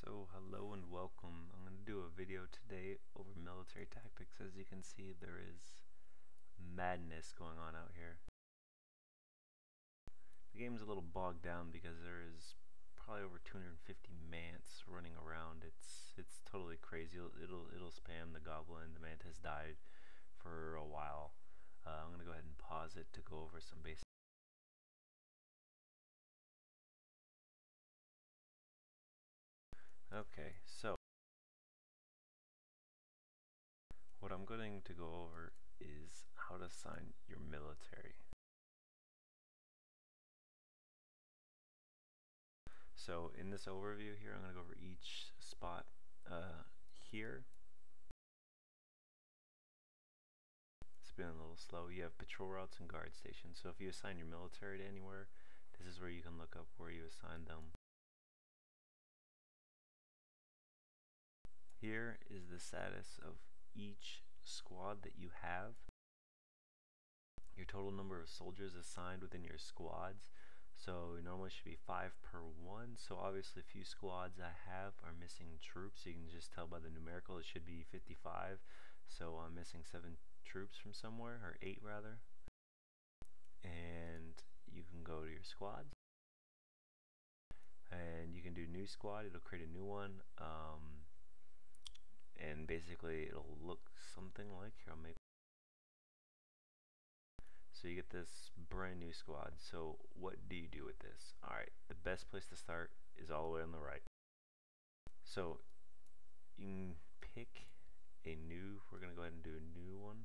So hello and welcome. I'm going to do a video today over military tactics. As you can see, there is madness going on out here. The game's a little bogged down because there is probably over 250 mants running around. It's totally crazy. It'll spam the goblin. The mant has died for a while. I'm going to go ahead and pause it to go over some basic. Okay, so what I'm going to go over is how to assign your military. So in this overview here, I'm going to go over each spot here. It's been a little slow. You have patrol routes and guard stations. So if you assign your military to anywhere, this is where you can look up where you assigned them. Here is the status of each squad that you have. Your total number of soldiers assigned within your squads. So it normally should be 5 per one. So obviously a few squads I have are missing troops. You can just tell by the numerical it should be 55. So I'm missing 7 troops from somewhere, or 8 rather. And you can go to your squads and you can do new squad. It'll create a new one, and basically it'll look something like here. I'll make So you get this brand new squad. So what do you do with this? Alright, the best place to start is all the way on the right. So you can pick a new, we're going to go ahead and do a new one.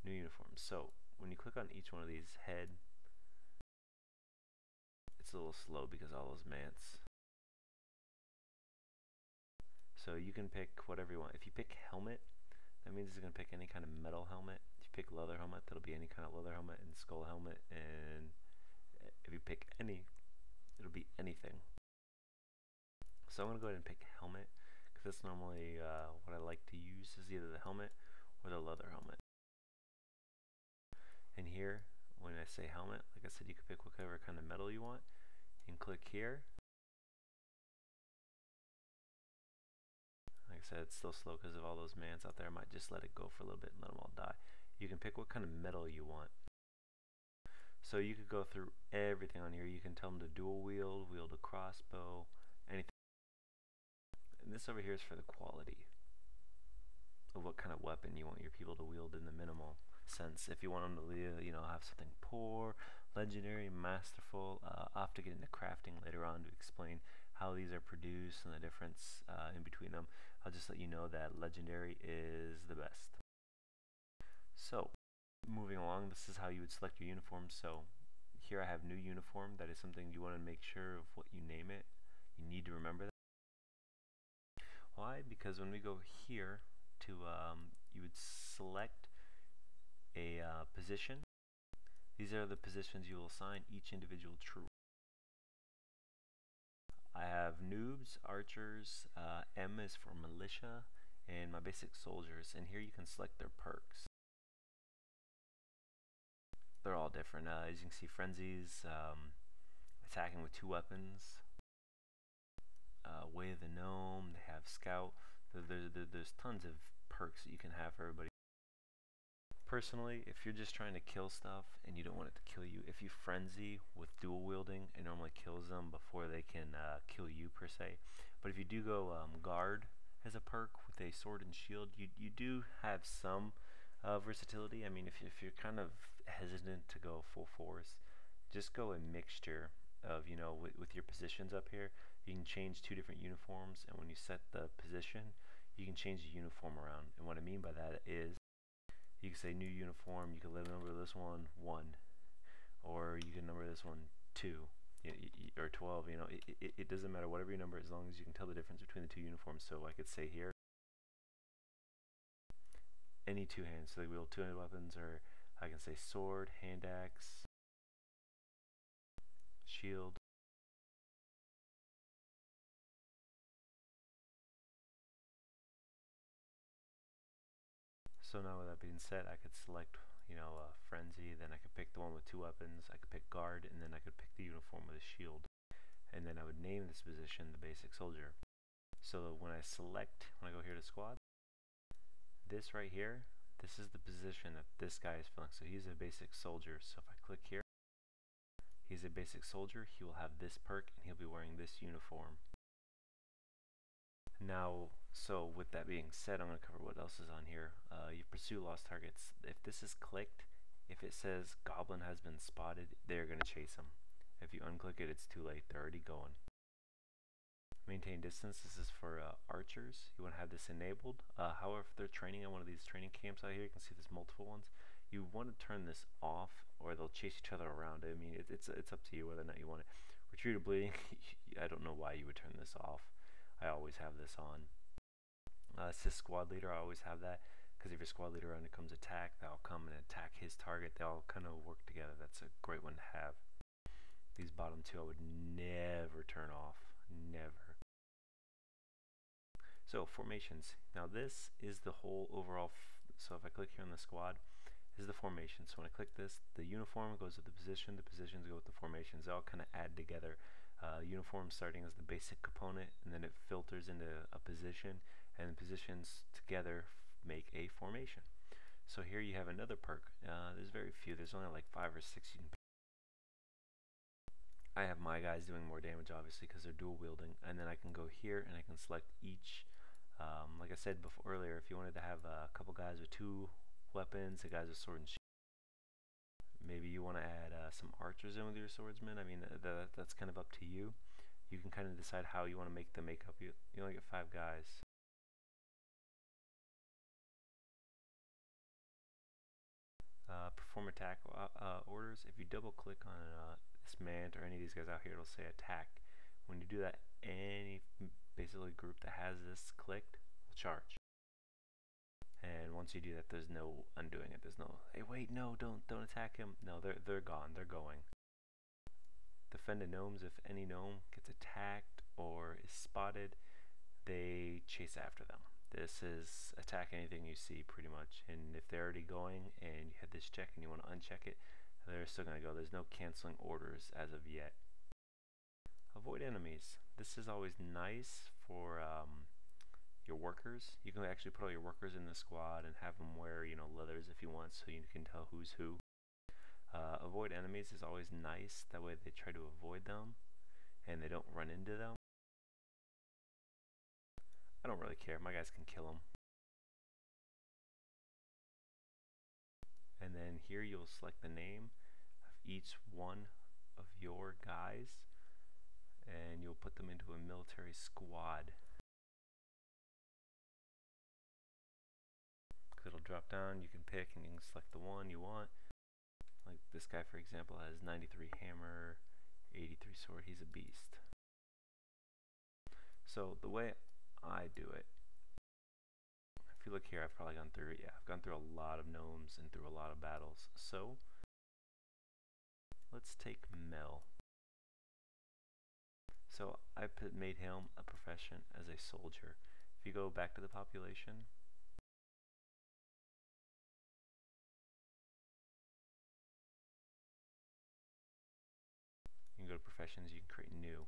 New uniform. So when you click on each one of these head, it's a little slow because all those mants. So you can pick whatever you want. If you pick helmet, that means it's going to pick any kind of metal helmet. If you pick leather helmet, that'll be any kind of leather helmet, and skull helmet, and if you pick any, it'll be anything. So I'm going to go ahead and pick helmet, because that's normally what I like to use, is either the helmet or the leather helmet. And here, when I say helmet, like I said, you can pick whatever kind of metal you want. You can click here. Like I said, it's still slow because of all those mans out there. I might just let it go for a little bit and let them all die. You can pick what kind of metal you want. So you could go through everything on here. You can tell them to dual wield, wield a crossbow, anything. And this over here is for the quality of what kind of weapon you want your people to wield in the minimal sense. If you want them to, have something poor, legendary, masterful. I'll have to get into crafting later on to explain how these are produced and the difference in between them. I'll just let you know that legendary is the best. So moving along, this is how you would select your uniform. So here I have new uniform. That is something you want to make sure of what you name it. You need to remember that. Why? Because when we go here to you would select a position. These are the positions you will assign each individual troop. I have noobs, archers, M is for militia, and my basic soldiers. And here you can select their perks. They're all different. As you can see, frenzies, attacking with 2 weapons, way of the gnome. They have scout. There's tons of perks that you can have for everybody. Personally, if you're just trying to kill stuff and you don't want it to kill you, if you frenzy with dual wielding, it normally kills them before they can kill you per se. But if you do go guard as a perk with a sword and shield, you do have some versatility. I mean, if you're kind of hesitant to go full force, just go a mixture of, with your positions up here. You can change 2 different uniforms, and when you set the position, you can change the uniform around. And what I mean by that is, you can say new uniform, you can number this one 1, or you can number this one 2, or 12. It doesn't matter whatever you number, as long as you can tell the difference between the 2 uniforms. So I could say here, any 2 hands, so they wield 2-handed weapons, or I can say sword, hand axe, shield. So now with that being said, I could select, frenzy, then I could pick the one with 2 weapons, I could pick guard, and then I could pick the uniform with a shield. and then I would name this position the basic soldier. So when I go here to squad, this right here, this is the position that this guy is filling. So he's a basic soldier. So if I click here, he's a basic soldier. He will have this perk and he'll be wearing this uniform. Now, so with that being said, I'm going to cover what else is on here. You pursue lost targets. If this is clicked, if it says goblin has been spotted, they're going to chase him. If you unclick it, it's too late. They're already going. Maintain distance. This is for archers. You want to have this enabled. However, if they're training at one of these training camps out here, you can see there's multiple ones. You want to turn this off, or they'll chase each other around. I mean, it's up to you whether or not you want it. Retreat or bleeding. I don't know why you would turn this off. I always have this on. Assist squad leader. I always have that because if your squad leader on it comes attack, they'll come and attack his target. They all kind of work together. That's a great one to have. These bottom two I would never turn off. Never. So formations. Now this is the whole overall. So if I click here on the squad, this is the formation. So when I click this, the uniform goes with the position. The positions go with the formations. They all kind of add together. Uniform starting as the basic component, and then it filters into a position, and the positions together make a formation. So here you have another perk. There's very few. There's only like 5 or 6 you can pick. I have my guys doing more damage, obviously, because they're dual wielding, and then I can go here and I can select each. Like I said before earlier, if you wanted to have a couple guys with 2 weapons, a guys with sword and shield. Maybe you want to add some archers in with your swordsmen. I mean, that's kind of up to you. You can kind of decide how you want to make the makeup. You only get 5 guys. Perform attack orders. If you double click on this mant or any of these guys out here, it'll say attack. When you do that, any basically group that has this clicked will charge. And once you do that, there's no undoing it. There's no, hey, wait, no, don't attack him. No, they're gone. They're going. Defend the gnomes. If any gnome gets attacked or is spotted, they chase after them. This is attack anything you see, pretty much. And if they're already going and you have this check and you want to uncheck it, they're still going to go. There's no canceling orders as of yet. Avoid enemies. This is always nice for your workers. You can actually put all your workers in the squad and have them wear, leathers if you want, so you can tell who's who. Avoid enemies is always nice. That way they try to avoid them and they don't run into them. I don't really care. My guys can kill them. And then here you'll select the name of each one of your guys and you'll put them into a military squad. It'll drop down, you can pick and you can select the one you want. Like this guy, for example, has 93 hammer, 83 sword. He's a beast. So the way I do it, if you look here, I've probably gone through, I've gone through a lot of gnomes and through a lot of battles. So let's take Mel. So I made him a profession as a soldier. If you go back to the population, you can go to professions, you can create new.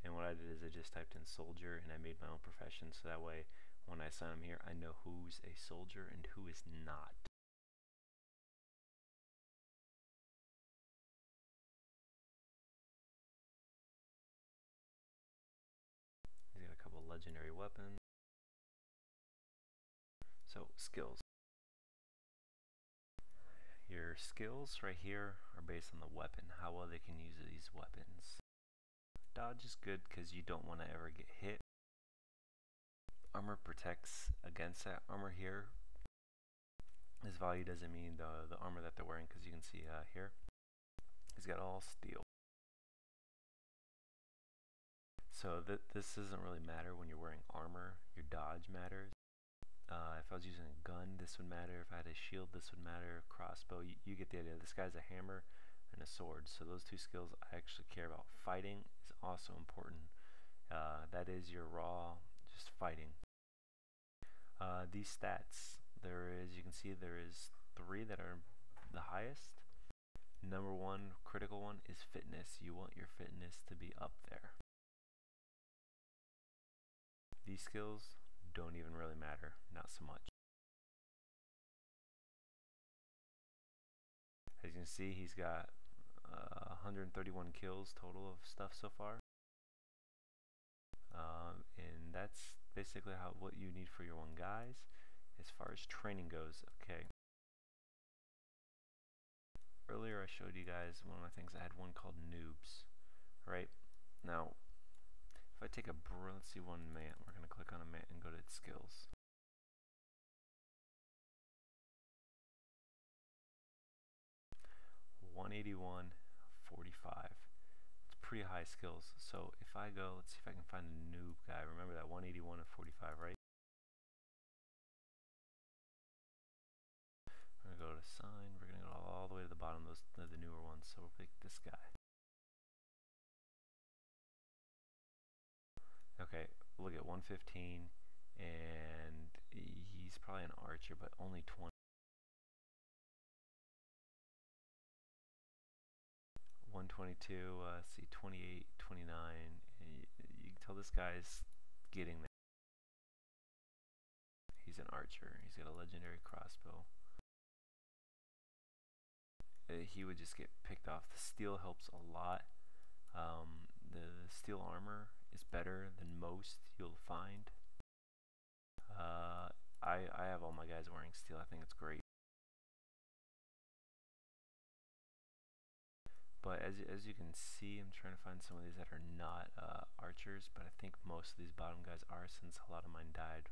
And what I did is I just typed in soldier and I made my own profession, so that way when I sign them here, I know who's a soldier and who is not. He's got a couple legendary weapons. So skills. Your skills right here are based on the weapon, how well they can use these weapons. Dodge is good because you don't want to ever get hit. Armor protects against that. Armor here, this value doesn't mean the armor that they're wearing, because you can see here, he's got all steel. So this doesn't really matter when you're wearing armor. Your dodge matters. If I was using a gun, this would matter. If I had a shield, this would matter. Crossbow, you get the idea. This guy's a hammer and a sword. So those 2 skills I actually care about. Fighting is also important. That is your raw, just fighting. These stats, you can see there is 3 that are the highest. Number one critical one is fitness. You want your fitness to be up there. These skills don't even really matter, not so much. As you can see, he's got 131 kills total of stuff so far. And that's basically what you need for your one guys. As far as training goes, okay. Earlier I showed you guys one of my things. I had one called noobs, right? Now, if I take let's see one mant. We're gonna click on a mant and go to its skills. $181.45. It's pretty high skills. So if I go, let's see if I can find a noob guy. Remember that 181.45, right? We're gonna go to sign. We're gonna go all the way to the bottom. Those are the newer ones. So we'll pick this guy. Okay, look at 115, and he's probably an archer, but only 20. 122, see 28, 29. You can tell this guy's getting there. He's an archer. He's got a legendary crossbow. He would just get picked off. The steel helps a lot. The steel armor is better than most you'll find. I have all my guys wearing steel. I think it's great. But as you can see, I'm trying to find some of these that are not archers, but I think most of these bottom guys are, since a lot of mine died.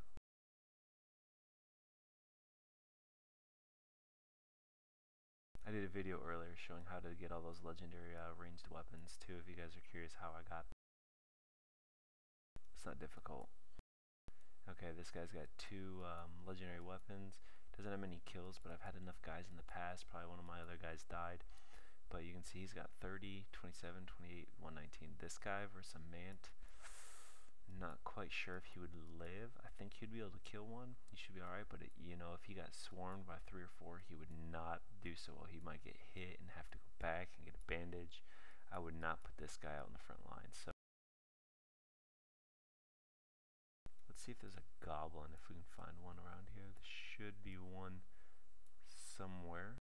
I did a video earlier showing how to get all those legendary ranged weapons too, if you guys are curious how I got them. It's not difficult. Okay, this guy's got 2 legendary weapons. Doesn't have many kills, but I've had enough guys in the past. Probably one of my other guys died. But you can see he's got 30, 27, 28, 119. This guy versus a mant, not quite sure if he would live. I think he'd be able to kill one. He should be alright, but you know, if he got swarmed by 3 or 4, he would not do so well. He might get hit and have to go back and get a bandage. I would not put this guy out in the front line. So let's see if there's a goblin, if we can find one around here. There should be one somewhere.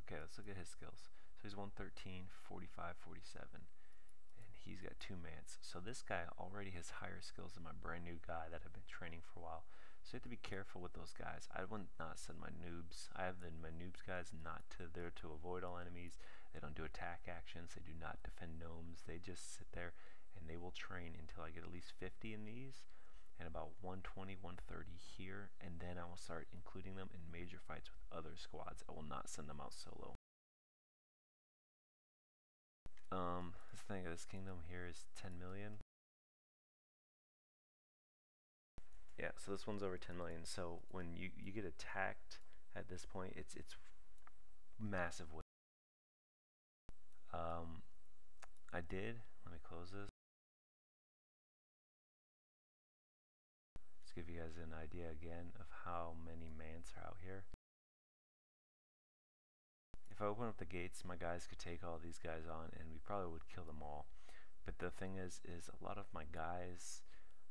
Okay, let's look at his skills. So he's 113, 45, 47, and he's got 2 mants. So this guy already has higher skills than my brand new guy that I've been training for a while. So you have to be careful with those guys. I would not send my noobs. I have my noobs guys there to avoid all enemies. They don't do attack actions. They do not defend gnomes. They just sit there and they will train until I get at least 50 in these, and about 120, 130 here, and then I will start including them in major fights with other squads. I will not send them out solo. This thing of this kingdom here is 10 million. Yeah, so this one's over 10 million. So when you get attacked at this point, it's massive. Let me close this. Let's give you guys an idea again of how many mants are out here. If I open up the gates, my guys could take all these guys on and we probably would kill them all. But the thing is a lot of my guys,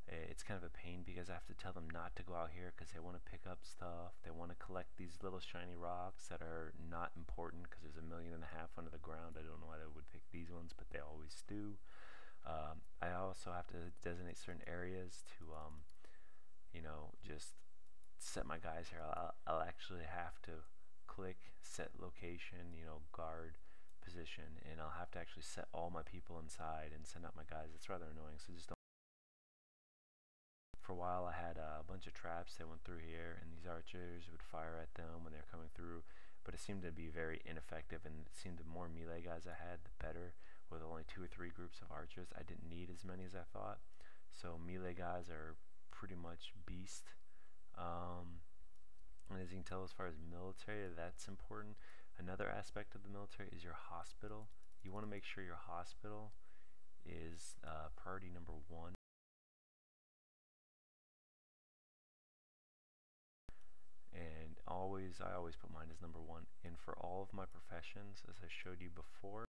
it's kind of a pain because I have to tell them not to go out here because they want to pick up stuff. They want to collect these little shiny rocks that are not important because there's 1.5 million under the ground. I don't know why they would pick these ones, but they always do. I also have to designate certain areas to, you know, just set my guys here. I'll actually have to click set location, you know, guard position, and I'll have to actually set all my people inside and send out my guys. It's rather annoying, so just don't. For a while I had a bunch of traps that went through here, and these archers would fire at them when they were coming through, but it seemed to be very ineffective, and it seemed the more melee guys I had, the better. With only 2 or 3 groups of archers, I didn't need as many as I thought. So melee guys are pretty much beast. And as you can tell, as far as military, that's important. Another aspect of the military is your hospital. You want to make sure your hospital is priority number 1. And I always put mine as number one. And for all of my professions, as I showed you before,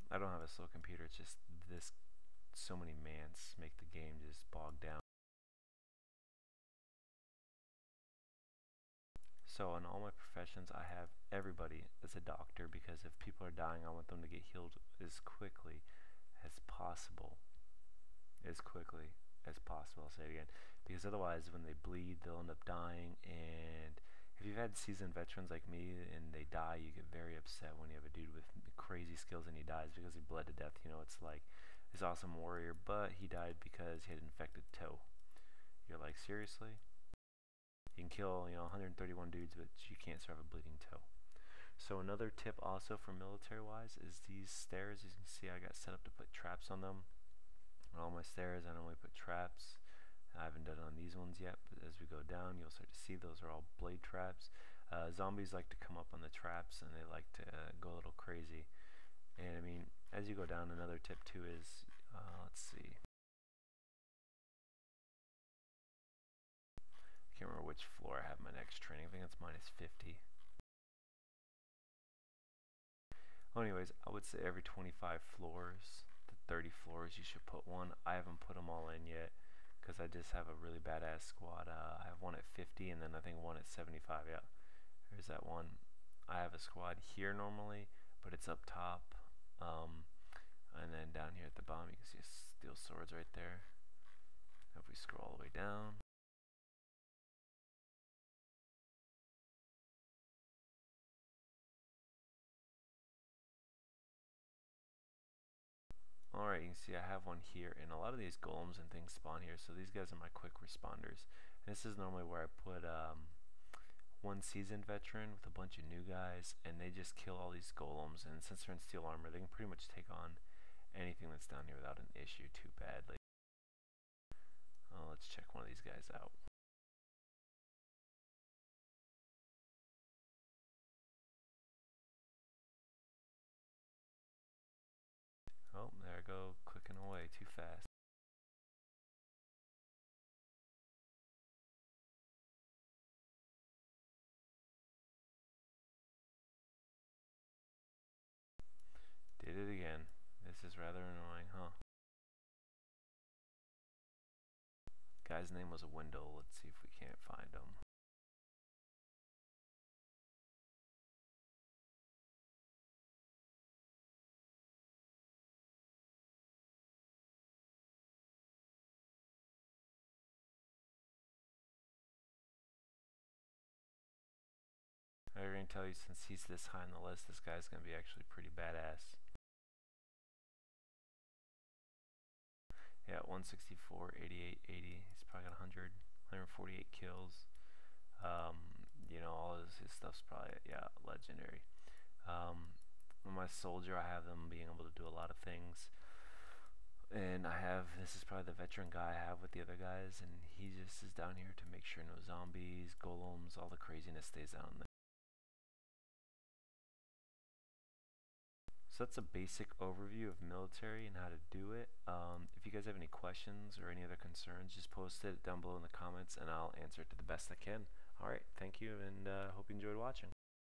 I don't have a slow computer. It's just this. So many mans make the game just bog down. So in all my professions, I have everybody as a doctor, because if people are dying, I want them to get healed as quickly as possible. As quickly as possible, I'll say it again. Because otherwise, when they bleed, they'll end up dying. And if you've had seasoned veterans like me and they die, you get very upset when you have a dude with crazy skills and he dies because he bled to death. You know, it's like this awesome warrior, but he died because he had an infected toe. You're like, seriously? You can kill, 131 dudes, but you can't survive a bleeding toe. So another tip also for military-wise is these stairs. As you can see, I got set up to put traps on them. On all my stairs, I normally put traps. I haven't done it on these ones yet, but as we go down, you'll start to see those are all blade traps. Zombies like to come up on the traps, and they like to go a little crazy. And I mean, as you go down, another tip too is, let's see. I can't remember which floor I have my next training. I think it's minus 50. Well, anyways, I would say every 25 floors to 30 floors you should put one. I haven't put them all in yet because I just have a really badass squad. I have one at 50 and then I think one at 75. Yeah, there's that one. I have a squad here normally, but it's up top. And then down here at the bottom you can see steel swords right there. If we scroll all the way down, alright, you can see I have one here, and a lot of these golems and things spawn here, so these guys are my quick responders. And this is normally where I put one seasoned veteran with a bunch of new guys, and they just kill all these golems, and since they're in steel armor, they can pretty much take on anything that's down here without an issue too badly. Let's check one of these guys out. Oh, there I go, clicking away too fast. Did it again. This is rather annoying, huh? Guy's name was a Window. Let's see if we can't find him. I'm going to tell you, since he's this high on the list, this guy's going to be actually pretty badass. Yeah, 164, 88, 80. He's probably got 100, 148 kills. All his stuff's probably, yeah, legendary. My soldier, I have them being able to do a lot of things. And this is probably the veteran guy I have with the other guys, and he just is down here to make sure no zombies, golems, all the craziness stays down there. So that's a basic overview of military and how to do it. If you guys have any questions or any other concerns, just post it down below in the comments and I'll answer it to the best I can. Alright, thank you, and hope you enjoyed watching.